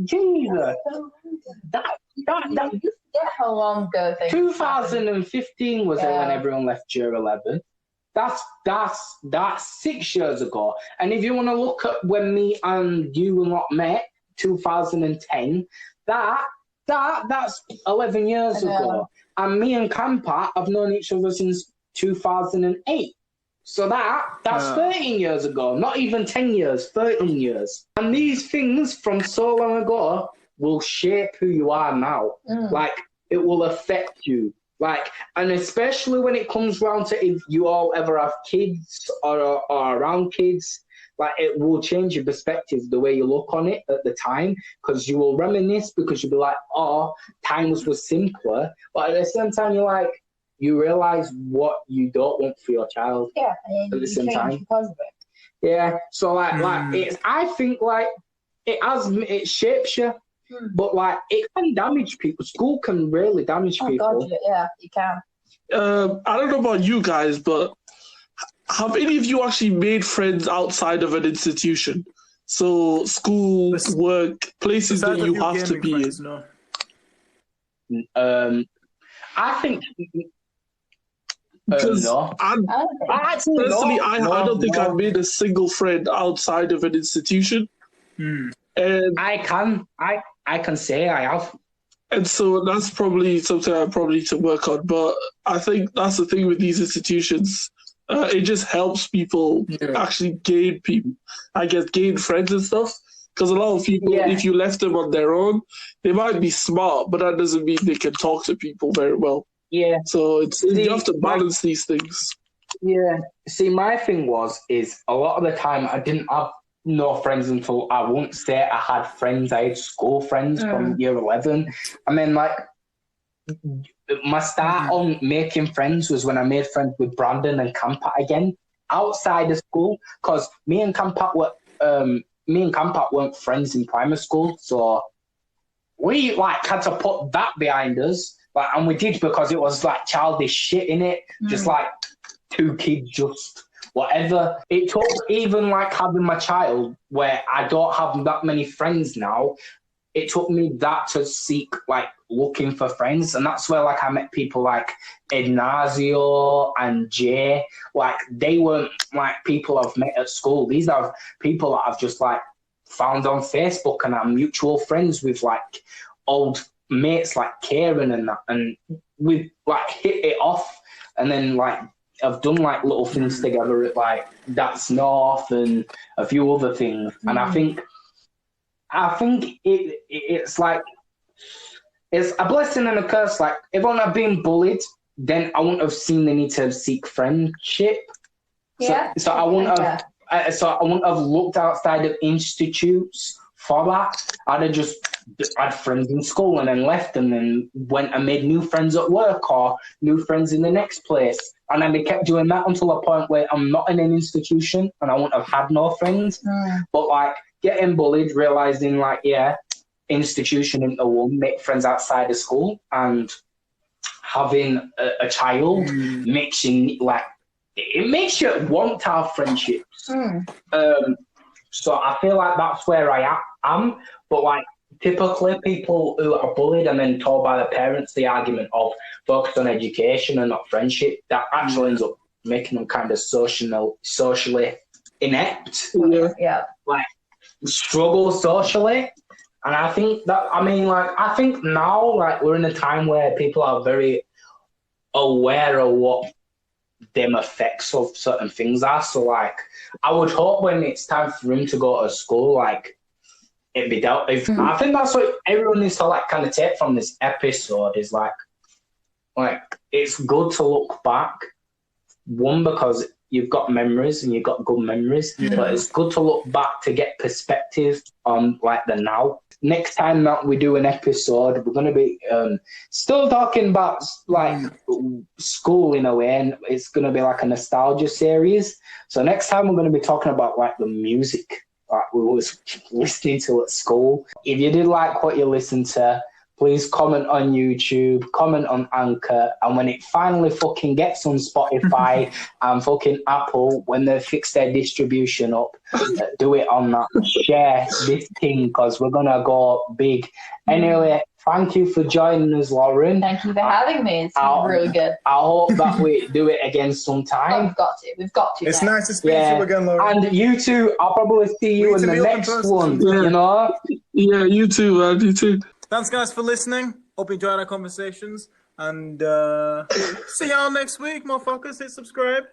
Jesus, that you forget how long ago things 2015 was it when everyone left year 11. That's 6 years ago. And if you want to look at when me and you and lot met, 2010, that's 11 years ago. And me and Campa have known each other since 2008. So that's 13 years ago. Not even 10 years, 13 years. And these things from so long ago will shape who you are now. Like, it will affect you. Like, and especially when it comes round to if you all ever have kids or around kids, like it will change your perspective, the way you look on it at the time, because you will reminisce, because you'll be like, oh, times were simpler. But at the same time, you realize what you don't want for your child. Yeah, at the same time. Because of it. Yeah, so like it's. I think like it shapes you, but like it can damage people. School can really damage people. God, yeah, it can. I don't know about you guys, but have any of you actually made friends outside of an institution? So school, work, places that you have to be friends, in. No. I think because no. I don't think I've made a single friend outside of an institution. And I can say I have. And so that's probably something I probably need to work on. But I think that's the thing with these institutions. It just helps people actually gain friends and stuff. Because a lot of people, if you left them on their own, they might be smart, but that doesn't mean they can talk to people very well. Yeah. So you have to balance these things. Yeah. See, my thing is a lot of the time I didn't have no friends until I won't say I had friends. I had school friends from year 11. And then like my start on making friends was when I made friends with Brandon and Campa again. outside of school, because me and Campat weren't friends in primary school, so we like had to put that behind us. Like, and we did because it was like childish shit in it, just like two kids just whatever. It took even like having my child where I don't have that many friends now. It took me that to seek like looking for friends, and that's where like I met people like Ignacio and Jay. Like they weren't like people I've met at school. These are people that I've just like found on Facebook and I'm mutual friends with, like old mates like Kieran and that, and we've like hit it off, and then like I've done like little things together at like That's North and a few other things, and I think it's like it's a blessing and a curse. Like if I had been bullied, then I wouldn't have seen the need to seek friendship. Yeah. So I wouldn't have. So I wouldn't have looked outside of institutes for that. I'd have just had friends in school and then left, and then went and made new friends at work or new friends in the next place. And then they kept doing that until a point where I'm not in an institution and I wouldn't have had no friends. But like getting bullied, realizing like, yeah, institution into one, make friends outside of school, and having a child makes you like, it makes you want to have friendships. So I feel like that's where I am. But like typically people who are bullied and then told by their parents the argument of focus on education and not friendship, that actually ends up making them kind of socially inept. Yeah. Like struggle socially. And I think that, I think now, like, we're in a time where people are very aware of what them effects of certain things are. So, like, I would hope when it's time for him to go to school, like, it'd be dealt with. I think that's what everyone needs to, like, kind of take from this episode is, like, it's good to look back. One, because you've got memories and you've got good memories, but it's good to look back to get perspective on, like, the now. Next time that we do an episode, we're going to be still talking about, like, school in a way, and it's going to be, like, a nostalgia series. So next time we're going to be talking about, like, the music like we was listening to at school. If you did like what you listened to, please comment on YouTube, comment on Anchor, and when it finally fucking gets on Spotify and fucking Apple, when they fix their distribution up, do it on that. Share this thing, because we're going to go big. Anyway, thank you for joining us, Lauren. Thank you for having me. It's been really good. I hope that we do it again sometime. Oh, we've got to. It's nice to speak to you again, Lauren. And you too, I'll probably see you in the next one, you know? Yeah, you too, man. You too. Thanks, guys, for listening. Hope you enjoyed our conversations. And see y'all next week, motherfuckers. Hit subscribe.